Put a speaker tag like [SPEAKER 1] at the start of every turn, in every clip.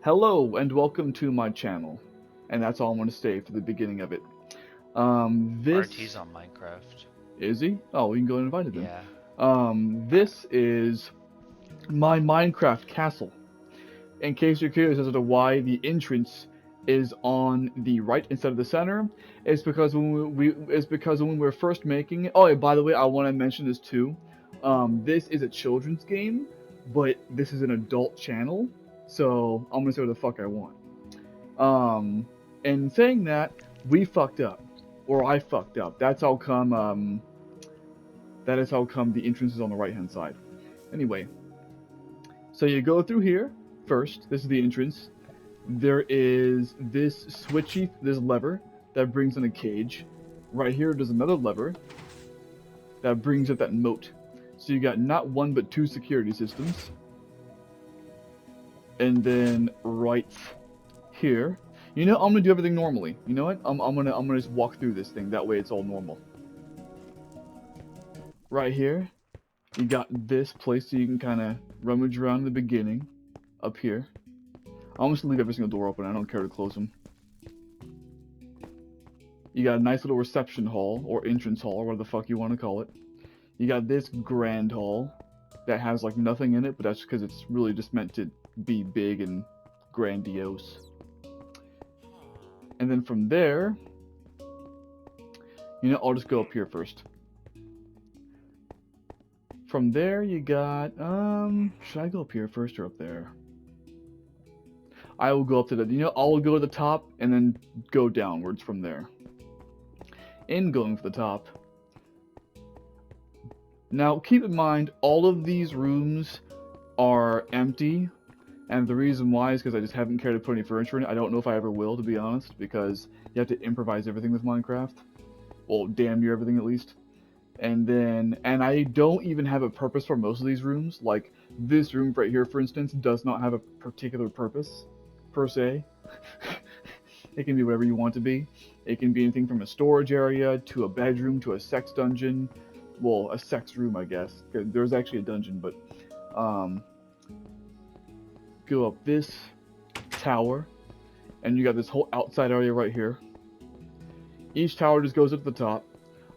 [SPEAKER 1] Hello and welcome to my channel, and that's all I'm going to say for the beginning of it.
[SPEAKER 2] RT's
[SPEAKER 1] This
[SPEAKER 2] on Minecraft.
[SPEAKER 1] is he? Oh, we can go and invite him then.
[SPEAKER 2] Yeah.
[SPEAKER 1] This is my Minecraft castle. In case you're curious as to why the entrance is on the right instead of the center, it's because when we were first making it. Oh, and by the way, I want to mention this too. This is a children's game, but this is an adult channel, so I'm gonna say what the fuck I want. Um, and saying that, we fucked up, or I fucked up. That is how come the entrance is on the right hand side. Anyway, so you go through here first. This is the entrance. There is this lever that brings in a cage. Right here, there's another lever that brings up that moat. So you got not one but two security systems. And then right here, I'm gonna do everything normally. You know what? I'm gonna just walk through this thing. That way, it's all normal. Right here, you got this place so you can kind of rummage around in the beginning. Up here, I'm just gonna leave every single door open. I don't care to close them. You got a nice little reception hall or entrance hall, or whatever the fuck you want to call it. You got this grand hall that has like nothing in it, but that's because it's really just meant to be big and grandiose. And then from there, I'll just go up here first. From there, you got, should I go up here first or up there? I will go up to I will go to the top and then go downwards from there. In going for the top. Now, keep in mind, all of these rooms are empty, and the reason why is because I just haven't cared to put any furniture in it. I don't know if I ever will, to be honest, because you have to improvise everything with Minecraft. Well, damn near everything at least. And I don't even have a purpose for most of these rooms. Like, this room right here, for instance, does not have a particular purpose, per se. It can be whatever you want to be. It can be anything from a storage area, to a bedroom, to a sex dungeon. Well, a sex room, I guess. There's actually a dungeon, but, go up this tower, and you got this whole outside area right here. Each tower just goes up to the top.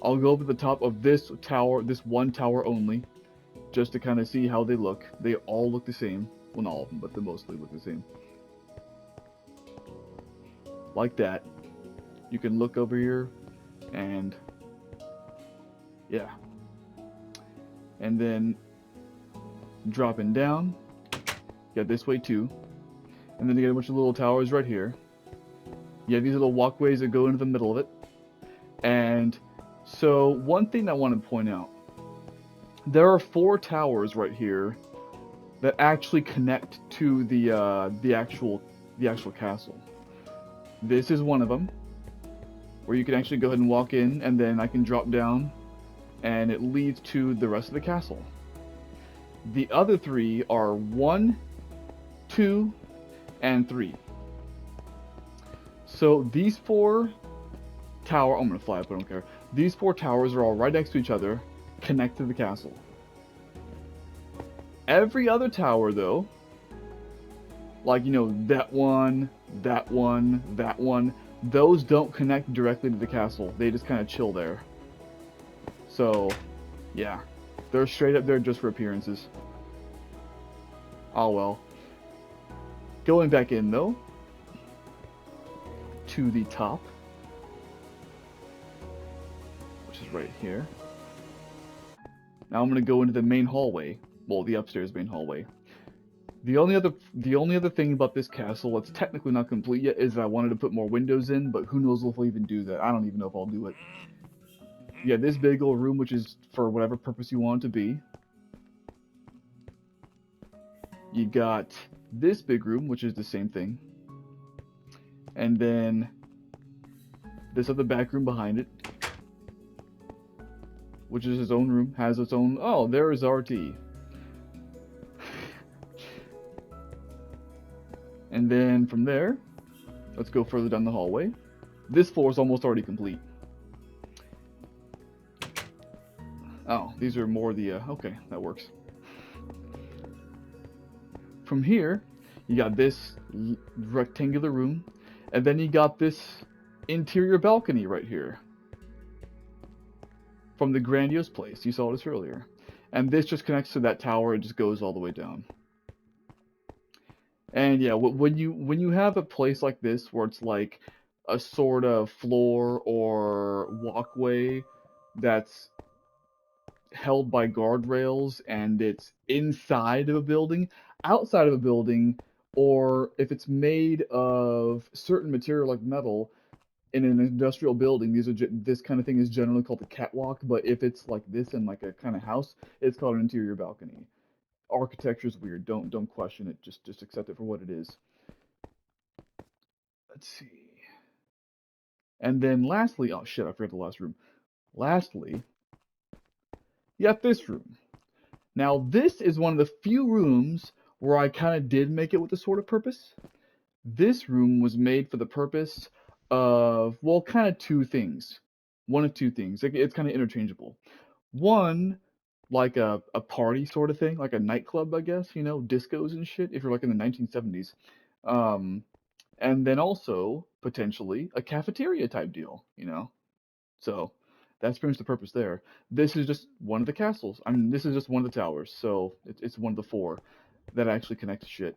[SPEAKER 1] I'll go up at the top of this tower, this one tower only, just to kind of see how they look. They all look the same. Well, not all of them, but they mostly look the same. Like that. You can look over here, and yeah. And then dropping down, you got this way too. And then you get a bunch of little towers right here. You have these little walkways that go into the middle of it. And so one thing I want to point out, there are 4 towers right here that actually connect to the actual castle. This is one of them, where you can actually go ahead and walk in, and then I can drop down, and it leads to the rest of the castle. The other 3 are 1, 2, and 3. So these 4 I'm gonna fly up, I don't care. These 4 towers are all right next to each other, connect to the castle. Every other tower, though, like, that one, that one, that one, those don't connect directly to the castle. They just kind of chill there. So, yeah. They're straight up there just for appearances. Oh well. Going back in, though, to the top, which is right here. Now I'm going to go into the main hallway. Well, the upstairs main hallway. The only other thing about this castle that's technically not complete yet is that I wanted to put more windows in, but who knows if I'll even do that. I don't even know if I'll do it. Yeah, this big old room, which is for whatever purpose you want it to be. You got this big room, which is the same thing. And then this other back room behind it, which is his own room, has its own... Oh, there is RT. And then from there, let's go further down the hallway. This floor is almost already complete. Oh, these are more the... okay, that works. From here, You got this rectangular room, and then you got this interior balcony right here from the grandiose place. You saw this earlier. And this just connects to that tower. It just goes all the way down. And yeah, when you have a place like this where it's like a sort of floor or walkway that's held by guardrails and it's inside of a building, outside of a building, or if it's made of certain material like metal in an industrial building, this kind of thing is generally called a catwalk. But if it's like this in like a kind of house, it's called an interior balcony. Architecture is weird. Don't question it. Just accept it for what it is. Let's see. And then lastly, oh shit, I forgot the last room. Lastly, you got this room. Now, this is one of the few rooms where I kind of did make it with a sort of purpose. This room was made for the purpose of, well, kind of two things. One of two things. It's kind of interchangeable. One, like a party sort of thing, like a nightclub, I guess, you know, discos and shit, if you're like in the 1970s. And then also, potentially, a cafeteria type deal, you know? So, that's pretty much the purpose there. This is just one of the castles. I mean, this is just one of the towers, so it's one of the four that actually connect to shit.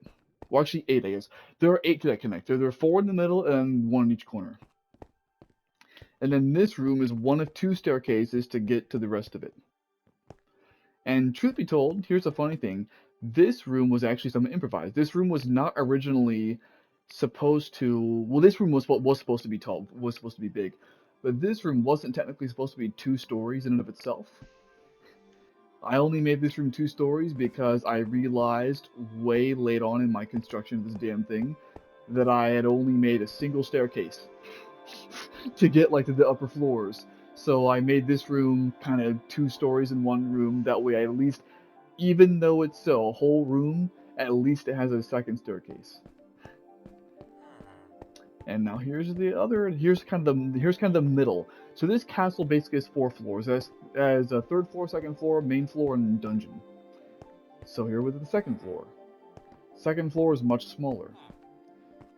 [SPEAKER 1] Well, actually, 8, I guess. There are 8 that connect. There are 4 in the middle and 1 in each corner. And then this room is one of 2 staircases to get to the rest of it. And truth be told, here's the funny thing. This room was actually somewhat improvised. This room was not originally supposed to... Well, this room was supposed to be tall, was supposed to be big. But this room wasn't technically supposed to be 2 stories in and of itself. I only made this room 2 stories because I realized way late on in my construction of this damn thing that I had only made a single staircase to get like to the upper floors. So I made this room kind of 2 stories in one room. That way, I at least, even though it's a whole room, at least it has a second staircase. And now here's kind of the middle. So this castle basically has 4 floors. As a 3rd floor, 2nd floor, main floor, and dungeon. So here with the 2nd floor. 2nd floor is much smaller.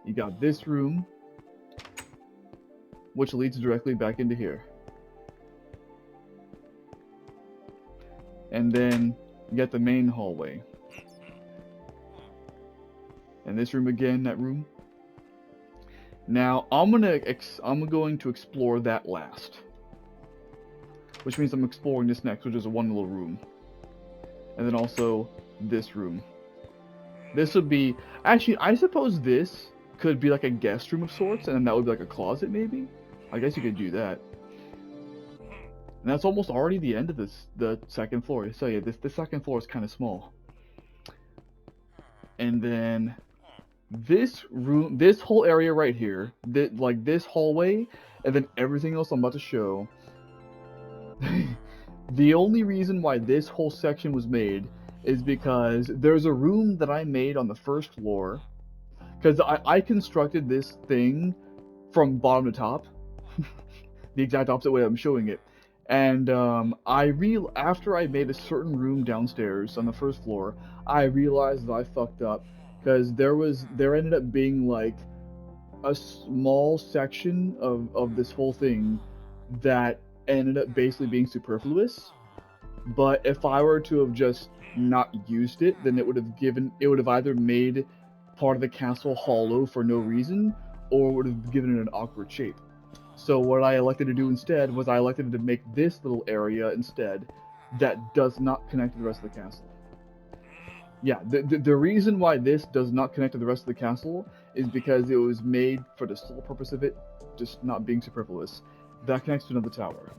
[SPEAKER 1] You got this room, which leads directly back into here. And then you got the main hallway. And this room again, that room. Now, I'm going to explore that last. Which means I'm exploring this next, which is one little room. And then also this room. This would be... Actually, I suppose this could be like a guest room of sorts, and then that would be like a closet, maybe? I guess you could do that. And that's almost already the end of the 2nd floor. So yeah, the 2nd floor is kind of small. And then... this room, this whole area right here, like this hallway, and then everything else I'm about to show. The only reason why this whole section was made is because there's a room that I made on the 1st floor. Because I constructed this thing from bottom to top. The exact opposite way I'm showing it. And after I made a certain room downstairs on the 1st floor, I realized that I fucked up. Because there ended up being like a small section of this whole thing that ended up basically being superfluous. But if I were to have just not used it, then it would have either made part of the castle hollow for no reason, or would have given it an awkward shape. So what I elected to do instead was I elected to make this little area instead that does not connect to the rest of the castle. Yeah, the reason why this does not connect to the rest of the castle is because it was made for the sole purpose of it just not being superfluous. That connects to another tower.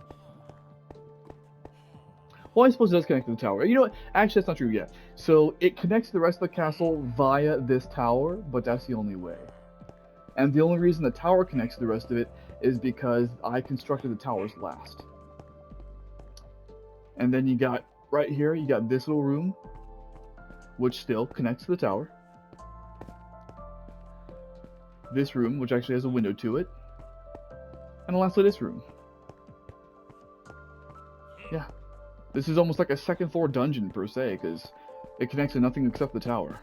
[SPEAKER 1] Well, I suppose it does connect to the tower. You know what? Actually, that's not true yet. So, it connects to the rest of the castle via this tower, but that's the only way. And the only reason the tower connects to the rest of it is because I constructed the towers last. And then you got, right here, you got this little room, which still connects to the tower. This room, which actually has a window to it. And lastly, this room. Yeah. This is almost like a 2nd floor dungeon, per se, because it connects to nothing except the tower.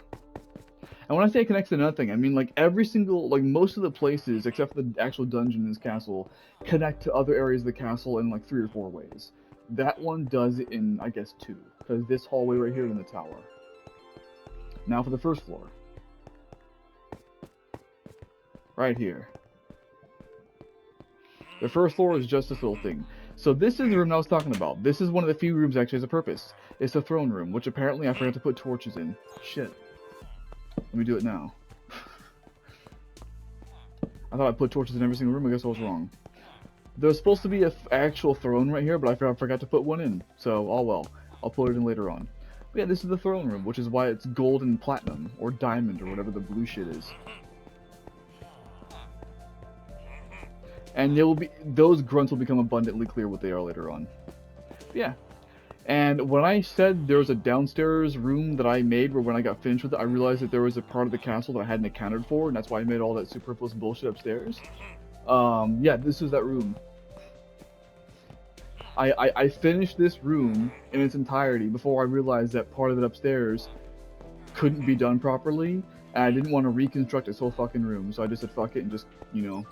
[SPEAKER 1] And when I say it connects to nothing, I mean like every single, like most of the places, except for the actual dungeon in this castle, connect to other areas of the castle in like 3 or 4 ways. That one does it in, I guess, 2, because this hallway right here in the tower. Now for the first floor. Right here. The first floor is just this little thing. So this is the room I was talking about. This is one of the few rooms that actually has a purpose. It's the throne room, which apparently I forgot to put torches in. Shit. Let me do it now. I thought I put torches in every single room. I guess I was wrong. There's supposed to be an actual throne right here, but I forgot to put one in. So, oh well. I'll put it in later on. But yeah, this is the throne room, which is why it's gold and platinum, or diamond, or whatever the blue shit is. And those grunts will become abundantly clear what they are later on. But yeah. And when I said there was a downstairs room that I made where when I got finished with it, I realized that there was a part of the castle that I hadn't accounted for, and that's why I made all that superfluous bullshit upstairs. Yeah, this is that room. I finished this room in its entirety before I realized that part of it upstairs couldn't be done properly, and I didn't want to reconstruct this whole fucking room, so I just said fuck it and just, you know,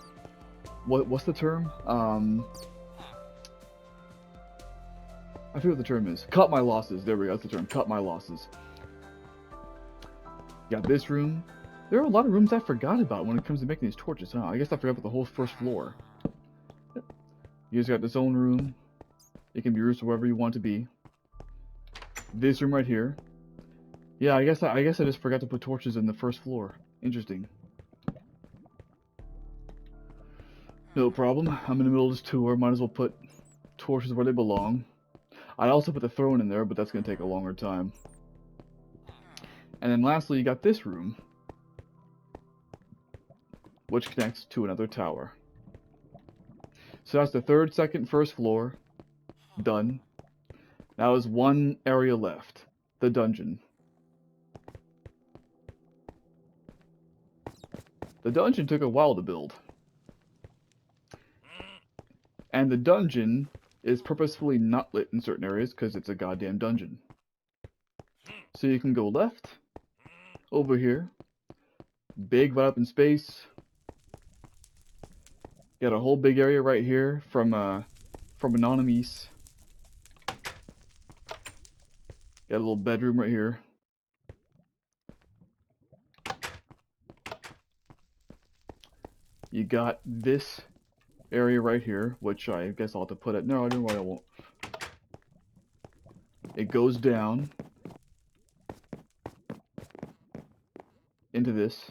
[SPEAKER 1] what's the term? I forget what the term is. Cut my losses. There we go. That's the term. Cut my losses. Got this room. There are a lot of rooms I forgot about when it comes to making these torches, huh? I guess I forgot about the whole first floor. You guys got this own room. It can be used wherever you want to be. This room right here. Yeah, I guess I just forgot to put torches in the first floor. Interesting. No problem. I'm in the middle of this tour. Might as well put torches where they belong. I'd also put the throne in there, but that's going to take a longer time. And then lastly, you got this room, which connects to another tower. So that's the third, second, first floor. Done. Now there's one area left. The dungeon. The dungeon took a while to build. And the dungeon is purposefully not lit in certain areas because it's a goddamn dungeon. So you can go left, over here, big wide open space. Got a whole big area right here from Anonymous. Got a little bedroom right here. You got this area right here, which I guess I'll have to put it. No, I don't know why I won't. It goes down into this.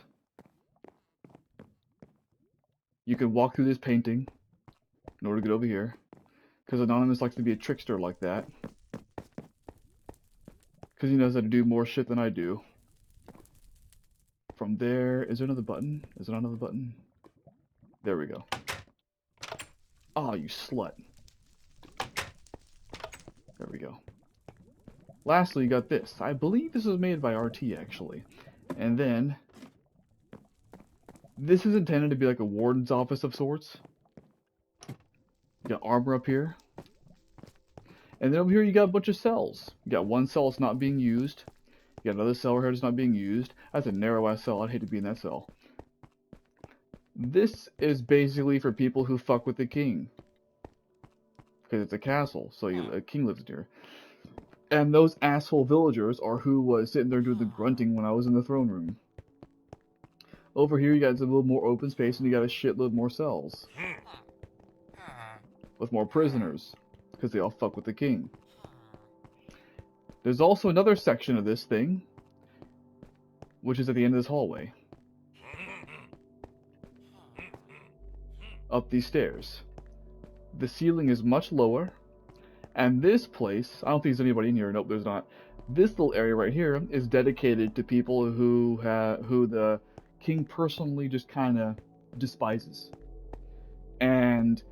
[SPEAKER 1] You can walk through this painting in order to get over here, because Anonymous likes to be a trickster like that. Because he knows how to do more shit than I do. From there, is there another button? Is there another button? There we go. Oh, you slut. There we go. Lastly, you got this. I believe this was made by RT, actually. And then, this is intended to be like a warden's office of sorts. You got armor up here. And then over here you got a bunch of cells. You got one cell that's not being used. You got another cell here that's not being used. That's a narrow-ass cell. I'd hate to be in that cell. This is basically for people who fuck with the king. Because it's a castle, so a king lives here. And those asshole villagers are who was sitting there doing the grunting when I was in the throne room. Over here you got a little more open space and you got a shitload more cells. With more prisoners. Because they all fuck with the king. There's also another section of this thing, which is at the end of this hallway. Up these stairs. The ceiling is much lower, and this place, I don't think there's anybody in here, nope there's not. This little area right here is dedicated to people who the king personally just kind of despises. And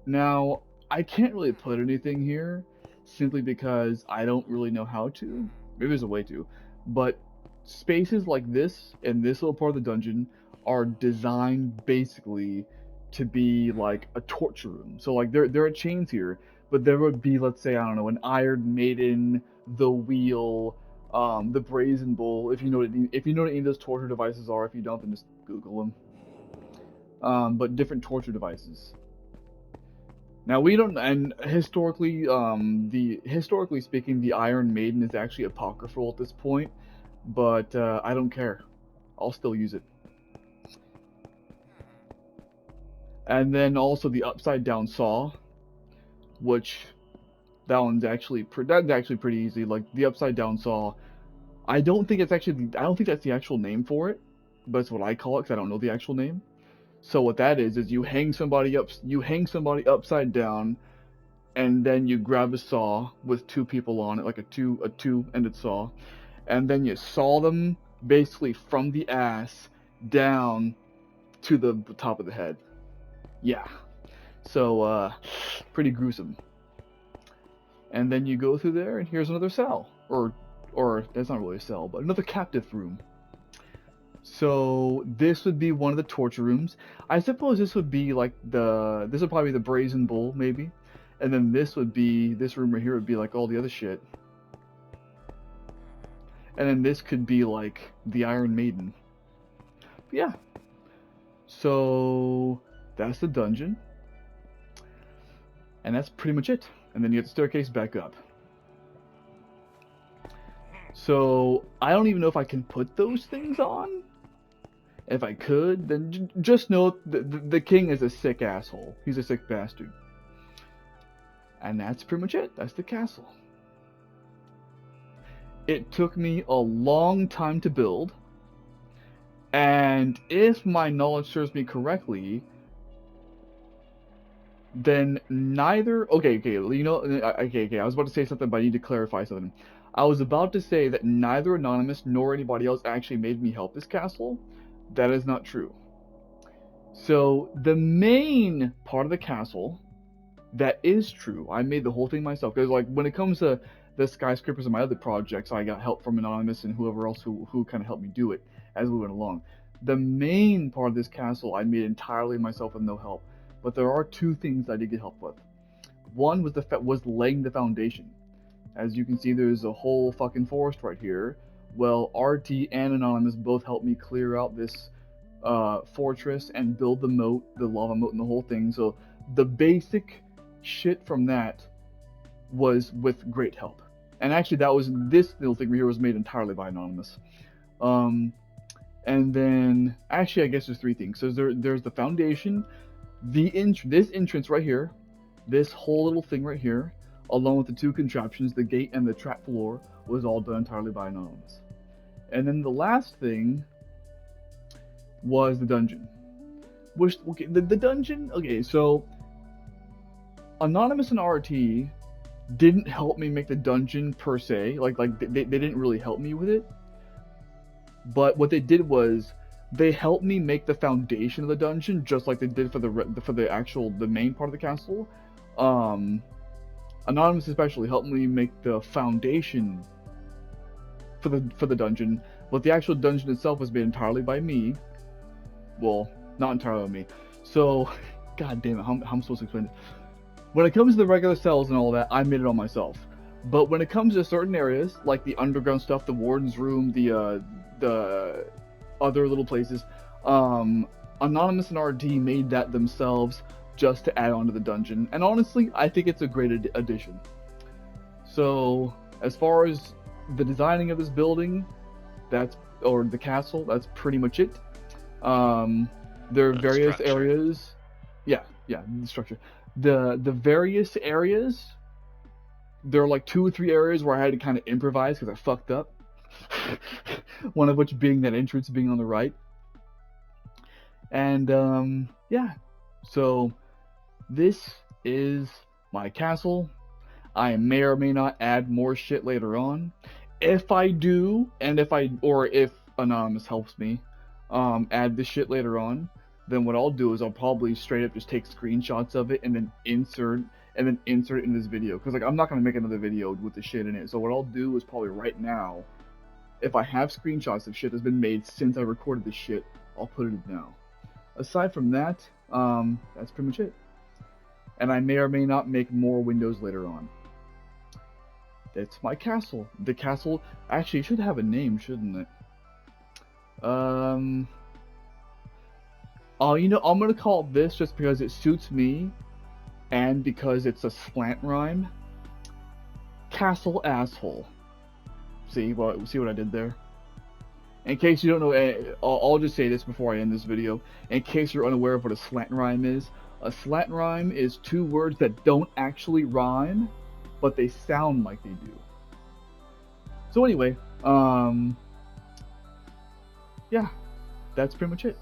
[SPEAKER 1] now, I can't really put anything here, simply because I don't really know how to. Maybe there's a way to. But spaces like this, and this little part of the dungeon, are designed basically to be like a torture room. So like there are chains here, but there would be, let's say, I don't know, an Iron Maiden, the Wheel, The Brazen Bull. If you know what any of those torture devices are. If you don't, then just Google them. But different torture devices. Now we don't, and historically, historically speaking, the Iron Maiden is actually apocryphal at this point, but I don't care. I'll still use it. And then also the Upside Down Saw, which that's actually pretty easy. Like the Upside Down Saw, I don't think that's the actual name for it, but it's what I call it because I don't know the actual name. So what that is you hang somebody upside down, and then you grab a saw with two people on it, like a two-ended saw, and then you saw them basically from the ass down to the top of the head. Yeah. So pretty gruesome. And then you go through there, and here's another cell, or that's not really a cell, but another captive room. So this would be one of the torture rooms. I suppose this would be like this would probably be the Brazen Bull, maybe. And then this room right here would be like all the other shit. And then this could be like the Iron Maiden. But yeah. So that's the dungeon. And that's pretty much it. And then you get the staircase back up. So I don't even know if I can put those things on. If I could, then just know the king is a sick asshole. He's a sick bastard. And that's pretty much it. That's the castle. It took me a long time to build. And if my knowledge serves me correctly, then neither... Okay, you know... Okay, I was about to say something, but I need to clarify something. I was about to say that neither Anonymous nor anybody else actually made me help this castle. That is not true. So, the main part of the castle, that is true. I made the whole thing myself. Because, like, when it comes to the skyscrapers and my other projects, I got help from Anonymous and whoever else who kind of helped me do it as we went along. The main part of this castle, I made entirely myself with no help. But there are two things I did get help with. One was laying the foundation. As you can see, there's a whole fucking forest right here. Well, RT and Anonymous both helped me clear out this fortress and build the moat, the lava moat, and the whole thing. So the basic shit from that was with great help. And actually, this little thing right here was made entirely by Anonymous. And then, actually, I guess there's three things. So there's the foundation, this entrance right here, this whole little thing right here, along with the two contraptions, the gate and the trap floor, was all done entirely by Anonymous. And then the last thing was the dungeon. Which, okay, the dungeon, okay, so Anonymous and RT didn't help me make the dungeon per se, like they didn't really help me with it. But what they did was they helped me make the foundation of the dungeon, just like they did for the main part of the castle. Anonymous especially helped me make the foundation for the dungeon, but the actual dungeon itself was made entirely by me. Well, not entirely by me. So, god damn it, how am I supposed to explain it? When it comes to the regular cells and all that, I made it all myself. But when it comes to certain areas, like the underground stuff, the warden's room, the other little places, Anonymous and RT made that themselves just to add on to the dungeon. And honestly, I think it's a great addition. So, as far as the designing of this building, or the castle, that's pretty much it. There are various areas. Yeah, the structure. The various areas, there are like 2 or 3 areas where I had to kind of improvise because I fucked up. One of which being that entrance being on the right. And yeah, so this is my castle. I may or may not add more shit later on. If I do, and if Anonymous helps me add this shit later on, then what I'll do is I'll probably straight up just take screenshots of it and then insert it in this video. Because like I'm not gonna make another video with the shit in it. So what I'll do is probably right now, if I have screenshots of shit that's been made since I recorded this shit, I'll put it in now. Aside from that, that's pretty much it. And I may or may not make more windows later on. That's my castle. The castle actually should have a name, shouldn't it? Oh, you know, I'm gonna call it this just because it suits me, and because it's a slant rhyme. Castle asshole. See what I did there? In case you don't know, I'll just say this before I end this video. In case you're unaware of what a slant rhyme is, a slant rhyme is two words that don't actually rhyme, but they sound like they do. So anyway, yeah, that's pretty much it.